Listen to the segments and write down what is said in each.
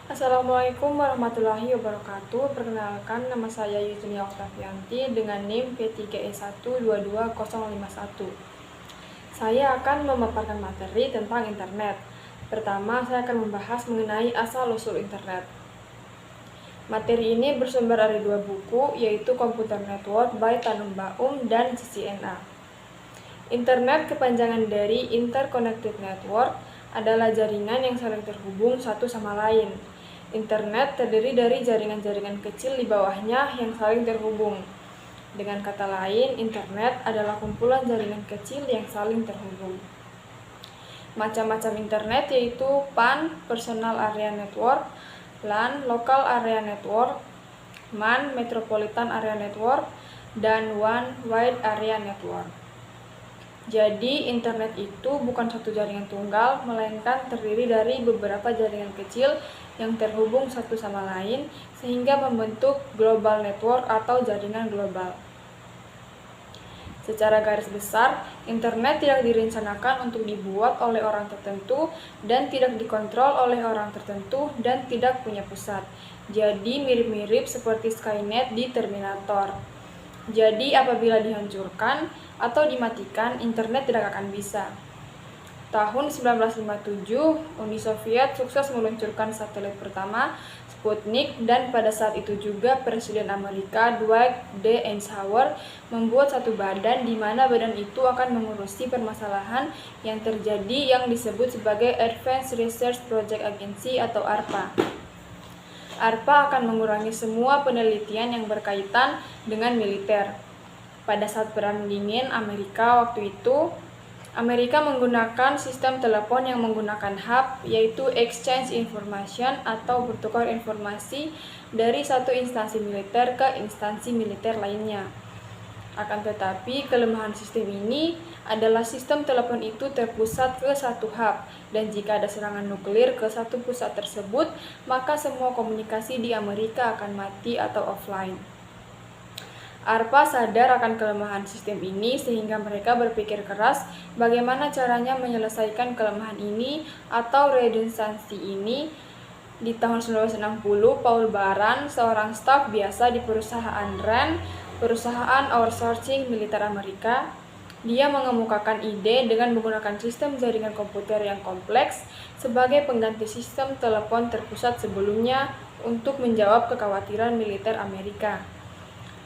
Assalamualaikum warahmatullahi wabarakatuh. Perkenalkan, nama saya Yutunia Oktavianti dengan NIM P3E1222051. Saya akan memaparkan materi tentang internet. Pertama, saya akan membahas mengenai asal-usul internet. Materi ini bersumber dari dua buku, yaitu Computer Network by Tannenbaum dan CCNA. Internet, kepanjangan dari Interconnected Network, adalah jaringan yang saling terhubung satu sama lain. Internet terdiri dari jaringan-jaringan kecil di bawahnya yang saling terhubung. Dengan kata lain, internet adalah kumpulan jaringan kecil yang saling terhubung. Macam-macam internet yaitu PAN, Personal Area Network, LAN, Local Area Network, MAN, Metropolitan Area Network, dan WAN, Wide Area Network. Jadi, internet itu bukan satu jaringan tunggal, melainkan terdiri dari beberapa jaringan kecil yang terhubung satu sama lain, sehingga membentuk global network atau jaringan global. Secara garis besar, internet tidak direncanakan untuk dibuat oleh orang tertentu dan tidak dikontrol oleh orang tertentu dan tidak punya pusat. Jadi, mirip-mirip seperti Skynet di Terminator. Jadi, apabila dihancurkan atau dimatikan, internet tidak akan bisa. Tahun 1957, Uni Soviet sukses meluncurkan satelit pertama, Sputnik, dan pada saat itu juga Presiden Amerika Dwight D. Eisenhower membuat satu badan di mana badan itu akan mengurusi permasalahan yang terjadi yang disebut sebagai Advanced Research Project Agency atau ARPA. ARPA akan mengurangi semua penelitian yang berkaitan dengan militer. Pada saat Perang Dingin Amerika waktu itu, Amerika menggunakan sistem telepon yang menggunakan hub, yaitu exchange information atau bertukar informasi dari satu instansi militer ke instansi militer lainnya. Akan tetapi, kelemahan sistem ini adalah sistem telepon itu terpusat ke satu hub, dan jika ada serangan nuklir ke satu pusat tersebut, maka semua komunikasi di Amerika akan mati atau offline. ARPA sadar akan kelemahan sistem ini sehingga mereka berpikir keras bagaimana caranya menyelesaikan kelemahan ini atau redundansi ini. Di tahun 1960, Paul Baran, seorang staf biasa di perusahaan RAND, perusahaan outsourcing militer Amerika, dia mengemukakan ide dengan menggunakan sistem jaringan komputer yang kompleks sebagai pengganti sistem telepon terpusat sebelumnya untuk menjawab kekhawatiran militer Amerika.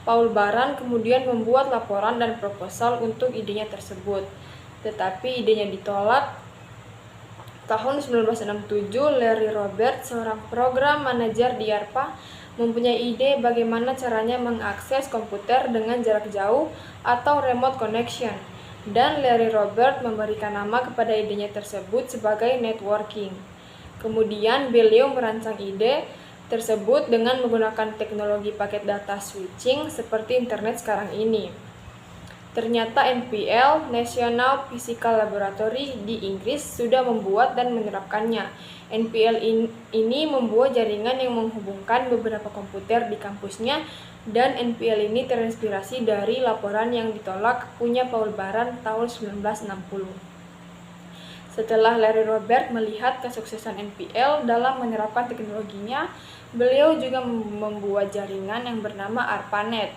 Paul Baran kemudian membuat laporan dan proposal untuk idenya tersebut, tetapi idenya ditolak. Tahun 1967, Larry Roberts, seorang program manajer di ARPA, mempunyai ide bagaimana caranya mengakses komputer dengan jarak jauh atau remote connection, dan Larry Roberts memberikan nama kepada idenya tersebut sebagai networking. Kemudian beliau merancang ide tersebut dengan menggunakan teknologi paket data switching seperti internet sekarang ini. Ternyata NPL, National Physical Laboratory di Inggris, sudah membuat dan menerapkannya. NPL ini membuat jaringan yang menghubungkan beberapa komputer di kampusnya, dan NPL ini terinspirasi dari laporan yang ditolak punya Paul Baran tahun 1960. Setelah Larry Roberts melihat kesuksesan NPL dalam menerapkan teknologinya, beliau juga membuat jaringan yang bernama ARPANET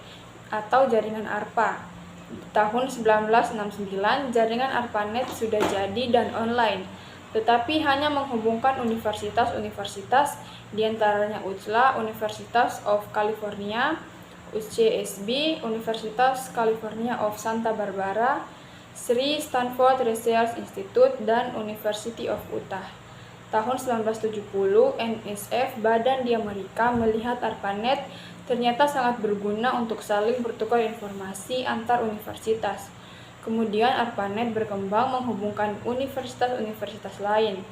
atau jaringan ARPA. Di tahun 1969, jaringan ARPANET sudah jadi dan online, tetapi hanya menghubungkan universitas-universitas, diantaranya UCLA, University of California, UCSB, Universitas California of Santa Barbara, Sri Stanford Research Institute, dan University of Utah. Tahun 1970, NSF, badan di Amerika, melihat ARPANET ternyata sangat berguna untuk saling bertukar informasi antar universitas. Kemudian ARPANET berkembang menghubungkan universitas-universitas lain.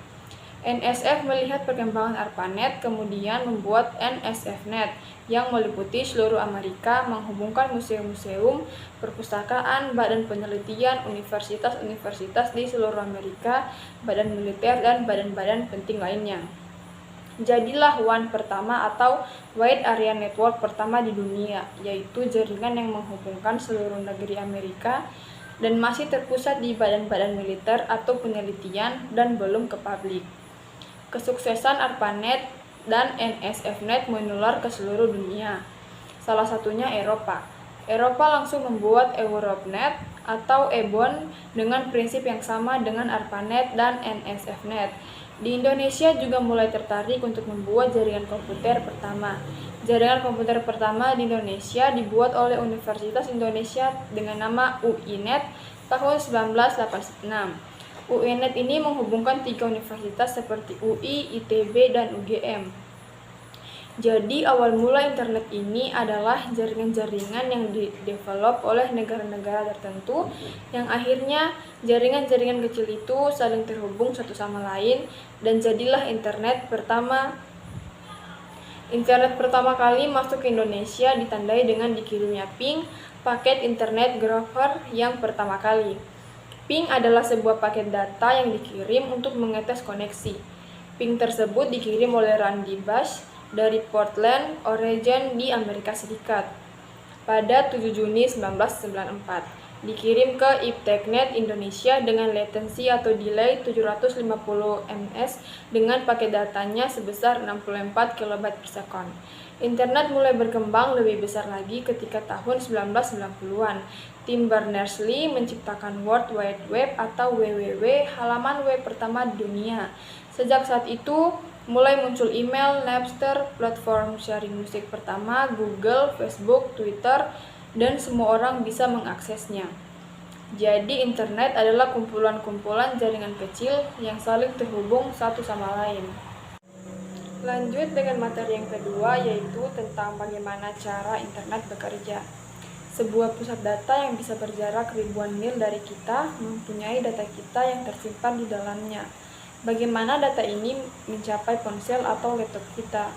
NSF melihat perkembangan ARPANET, kemudian membuat NSFNet yang meliputi seluruh Amerika, menghubungkan museum-museum, perpustakaan, badan penelitian, universitas-universitas di seluruh Amerika, badan militer, dan badan-badan penting lainnya. Jadilah WAN pertama atau Wide Area Network pertama di dunia, yaitu jaringan yang menghubungkan seluruh negeri Amerika dan masih terpusat di badan-badan militer atau penelitian dan belum ke publik. Kesuksesan ARPANET dan NSFNet menular ke seluruh dunia. Salah satunya Eropa. Eropa langsung membuat Europnet atau EBON dengan prinsip yang sama dengan ARPANET dan NSFNet. Di Indonesia juga mulai tertarik untuk membuat jaringan komputer pertama. Jaringan komputer pertama di Indonesia dibuat oleh Universitas Indonesia dengan nama UINet tahun 1986. UINet ini menghubungkan 3 universitas seperti UI, ITB, dan UGM. Jadi awal mula internet ini adalah jaringan-jaringan yang didevelop oleh negara-negara tertentu yang akhirnya jaringan-jaringan kecil itu saling terhubung satu sama lain dan jadilah internet pertama. Internet pertama kali masuk ke Indonesia ditandai dengan dikirimnya ping, paket internet Grover yang pertama kali. Ping adalah sebuah paket data yang dikirim untuk mengetes koneksi. Ping tersebut dikirim oleh Randy Bash dari Portland, Oregon di Amerika Serikat pada 7 Juni 1994. Dikirim ke IPTechNet Indonesia dengan latency atau delay 750 ms dengan paket datanya sebesar 64 KB per second. Internet mulai berkembang lebih besar lagi ketika tahun 1990-an. Tim Berners-Lee menciptakan World Wide Web atau WWW, halaman web pertama di dunia. Sejak saat itu, mulai muncul email, Napster, platform sharing musik pertama, Google, Facebook, Twitter, dan semua orang bisa mengaksesnya. Jadi internet adalah kumpulan-kumpulan jaringan kecil yang saling terhubung satu sama lain. Lanjut dengan materi yang kedua, yaitu tentang bagaimana cara internet bekerja. Sebuah pusat data yang bisa berjarak ribuan mil dari kita mempunyai data kita yang tersimpan di dalamnya. Bagaimana data ini mencapai ponsel atau laptop kita?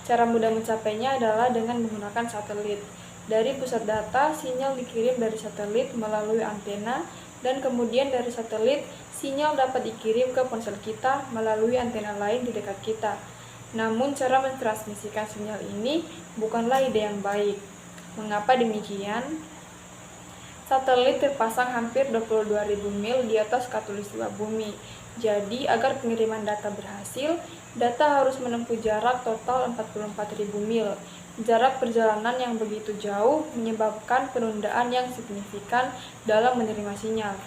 Cara mudah mencapainya adalah dengan menggunakan satelit. Dari pusat data, sinyal dikirim dari satelit melalui antena, dan kemudian dari satelit, sinyal dapat dikirim ke ponsel kita melalui antena lain di dekat kita. Namun, cara mentransmisikan sinyal ini bukanlah ide yang baik. Mengapa demikian? Satelit terpasang hampir 22.000 mil di atas khatulistiwa bumi. Jadi, agar pengiriman data berhasil, data harus menempuh jarak total 44.000 mil. Jarak perjalanan yang begitu jauh menyebabkan penundaan yang signifikan dalam menerima sinyal.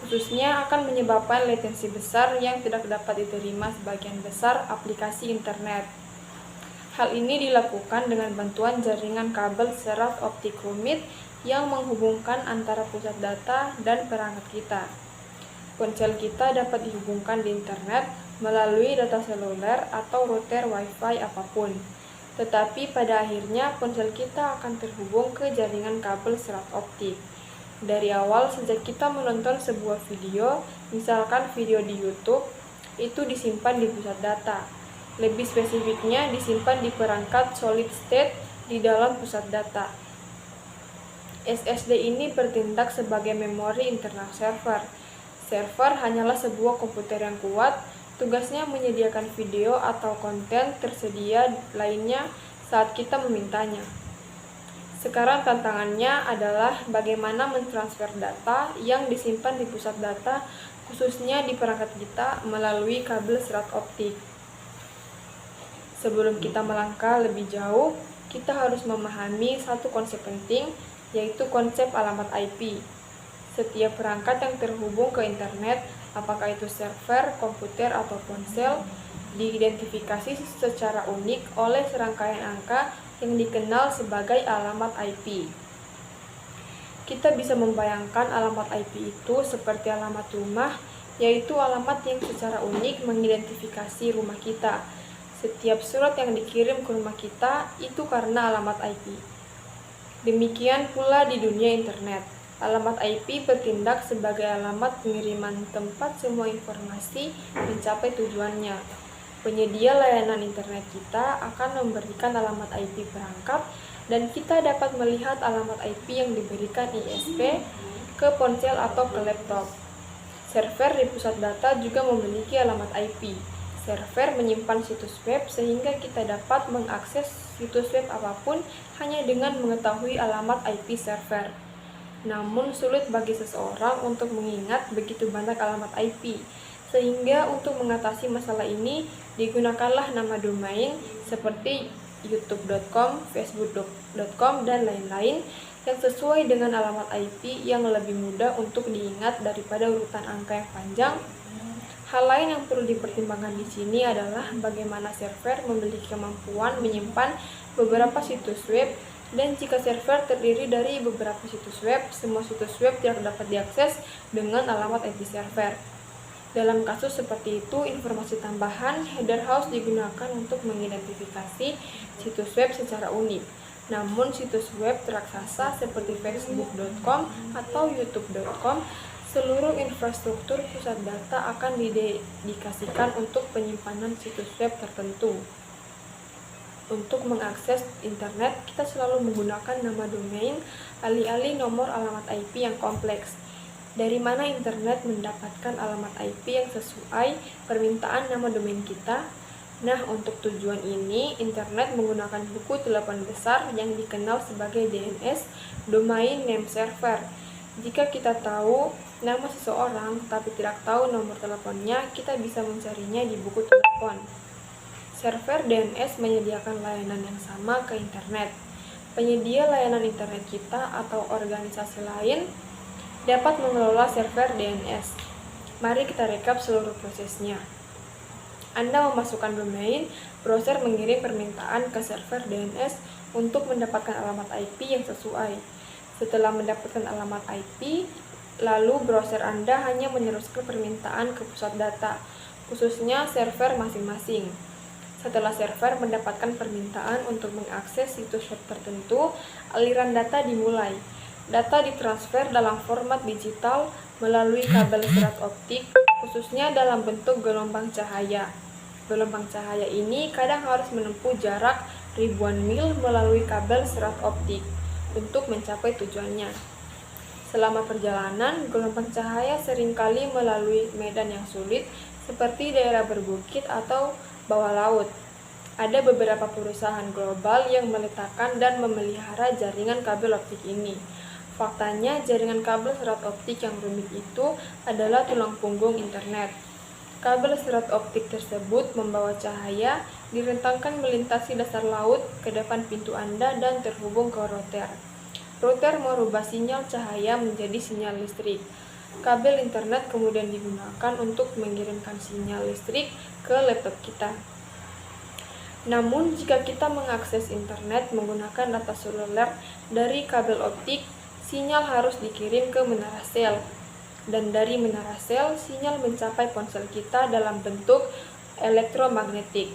Khususnya akan menyebabkan latensi besar yang tidak dapat diterima sebagian besar aplikasi internet. Hal ini dilakukan dengan bantuan jaringan kabel serat optik rumit yang menghubungkan antara pusat data dan perangkat kita. Ponsel kita dapat dihubungkan di internet melalui data seluler atau router Wi-Fi apapun. Tetapi pada akhirnya ponsel kita akan terhubung ke jaringan kabel serat optik. Dari awal sejak kita menonton sebuah video, misalkan video di YouTube, itu disimpan di pusat data. Lebih spesifiknya disimpan di perangkat solid state di dalam pusat data. SSD ini bertindak sebagai memori internal server. Server hanyalah sebuah komputer yang kuat, tugasnya menyediakan video atau konten tersedia lainnya saat kita memintanya. Sekarang tantangannya adalah bagaimana mentransfer data yang disimpan di pusat data, khususnya di perangkat kita melalui kabel serat optik. Sebelum kita melangkah lebih jauh, kita harus memahami satu konsep penting, yaitu konsep alamat IP. Setiap perangkat yang terhubung ke internet, apakah itu server, komputer, atau ponsel, diidentifikasi secara unik oleh serangkaian angka yang dikenal sebagai alamat IP. Kita bisa membayangkan alamat IP itu seperti alamat rumah, yaitu alamat yang secara unik mengidentifikasi rumah kita. Setiap surat yang dikirim ke rumah kita itu karena alamat IP. Demikian pula di dunia internet. Alamat IP bertindak sebagai alamat pengiriman tempat semua informasi mencapai tujuannya. Penyedia layanan internet kita akan memberikan alamat IP perangkat dan kita dapat melihat alamat IP yang diberikan ISP ke ponsel atau ke laptop. Server di pusat data juga memiliki alamat IP. Server menyimpan situs web sehingga kita dapat mengakses situs web apapun hanya dengan mengetahui alamat IP server. Namun sulit bagi seseorang untuk mengingat begitu banyak alamat IP. Sehingga untuk mengatasi masalah ini, Digunakanlah nama domain seperti youtube.com, facebook.com, dan lain-lain yang sesuai dengan alamat IP yang lebih mudah untuk diingat daripada urutan angka yang panjang. Hal lain yang perlu dipertimbangkan di sini adalah bagaimana server memiliki kemampuan menyimpan beberapa situs web, dan jika server terdiri dari beberapa situs web, semua situs web tidak dapat diakses dengan alamat IP server. Dalam kasus seperti itu, informasi tambahan header house digunakan untuk mengidentifikasi situs web secara unik. Namun situs web teraksasa seperti facebook.com atau youtube.com, seluruh infrastruktur pusat data akan didedikasikan untuk penyimpanan situs web tertentu. Untuk mengakses internet, kita selalu menggunakan nama domain alih-alih nomor alamat IP yang kompleks. Dari mana internet mendapatkan alamat IP yang sesuai permintaan nama domain kita? Nah, untuk tujuan ini, internet menggunakan buku 8 besar yang dikenal sebagai DNS, Domain Name Server. Jika kita tahu nama seseorang tapi tidak tahu nomor teleponnya, kita bisa mencarinya di buku telepon. Server DNS menyediakan layanan yang sama ke internet. Penyedia layanan internet kita atau organisasi lain dapat mengelola server DNS. Mari kita rekap seluruh prosesnya. Anda memasukkan domain, browser mengirim permintaan ke server DNS untuk mendapatkan alamat IP yang sesuai. Setelah mendapatkan alamat IP, lalu browser Anda hanya meneruskan permintaan ke pusat data, khususnya server masing-masing. Setelah server mendapatkan permintaan untuk mengakses situs web tertentu, aliran data dimulai. Data ditransfer dalam format digital melalui kabel serat optik, khususnya dalam bentuk gelombang cahaya. Gelombang cahaya ini kadang harus menempuh jarak ribuan mil melalui kabel serat optik untuk mencapai tujuannya. Selama perjalanan, gelombang cahaya seringkali melalui medan yang sulit seperti daerah berbukit atau bawah laut. Ada beberapa perusahaan global yang meletakkan dan memelihara jaringan kabel optik ini. Faktanya, jaringan kabel serat optik yang rumit itu adalah tulang punggung internet. Kabel serat optik tersebut membawa cahaya, direntangkan melintasi dasar laut ke depan pintu Anda dan terhubung ke router. Router merubah sinyal cahaya menjadi sinyal listrik. Kabel internet kemudian digunakan untuk mengirimkan sinyal listrik ke laptop kita. Namun, jika kita mengakses internet menggunakan data seluler dari kabel optik, sinyal harus dikirim ke menara sel, dan dari menara sel, sinyal mencapai ponsel kita dalam bentuk elektromagnetik.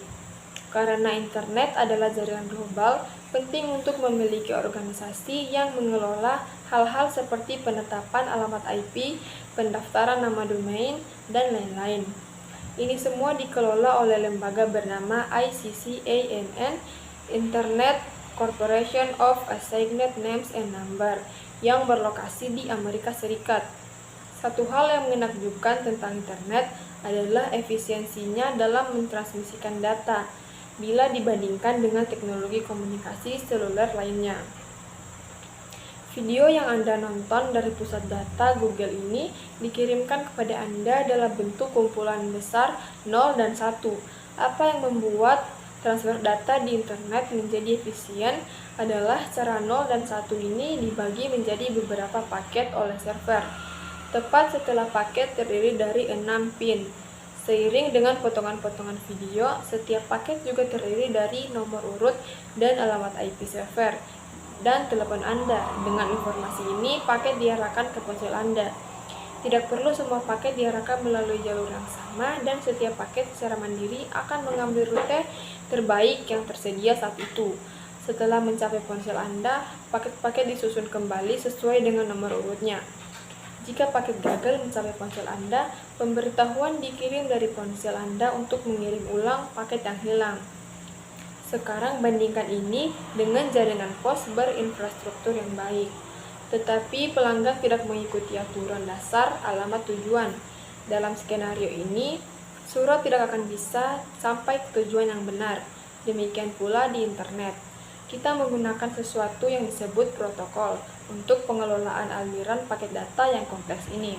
Karena internet adalah jaringan global, penting untuk memiliki organisasi yang mengelola hal-hal seperti penetapan alamat IP, pendaftaran nama domain, dan lain-lain. Ini semua dikelola oleh lembaga bernama ICCANN, Internet Corporation of Assigned Names and Number, yang berlokasi di Amerika Serikat. Satu hal yang menakjubkan tentang internet adalah efisiensinya dalam mentransmisikan data bila dibandingkan dengan teknologi komunikasi seluler lainnya. Video yang Anda nonton dari pusat data Google ini dikirimkan kepada Anda dalam bentuk kumpulan besar 0 dan 1. Apa yang membuat transfer data di internet menjadi efisien adalah cara 0 dan 1 ini dibagi menjadi beberapa paket oleh server, tepat setelah paket terdiri dari 6 pin. Seiring dengan potongan-potongan video, setiap paket juga terdiri dari nomor urut dan alamat IP server dan telepon Anda. Dengan informasi ini, paket diarahkan ke ponsel Anda. Tidak perlu semua paket diarahkan melalui jalur yang sama, dan setiap paket secara mandiri akan mengambil rute terbaik yang tersedia saat itu. Setelah mencapai ponsel Anda, paket-paket disusun kembali sesuai dengan nomor urutnya. Jika paket gagal mencapai ponsel Anda, pemberitahuan dikirim dari ponsel Anda untuk mengirim ulang paket yang hilang. Sekarang bandingkan ini dengan jaringan pos berinfrastruktur yang baik. Tetapi pelanggan tidak mengikuti aturan dasar alamat tujuan. Dalam skenario ini, surat tidak akan bisa sampai ke tujuan yang benar. Demikian pula di internet. Kita menggunakan sesuatu yang disebut protokol untuk pengelolaan aliran paket data yang kompleks ini.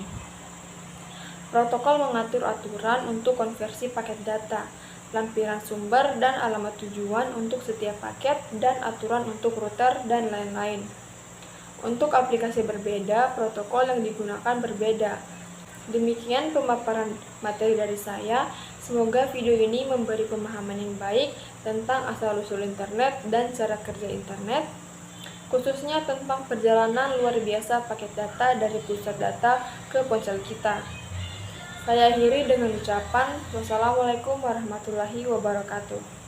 Protokol mengatur aturan untuk konversi paket data. lampiran sumber dan alamat tujuan untuk setiap paket, dan aturan untuk router, dan lain-lain. Untuk aplikasi berbeda, protokol yang digunakan berbeda. Demikian pemaparan materi dari saya. Semoga video ini memberi pemahaman yang baik tentang asal-usul internet dan cara kerja internet, khususnya tentang perjalanan luar biasa paket data dari pusat data ke ponsel kita. Saya akhiri dengan ucapan wassalamualaikum warahmatullahi wabarakatuh.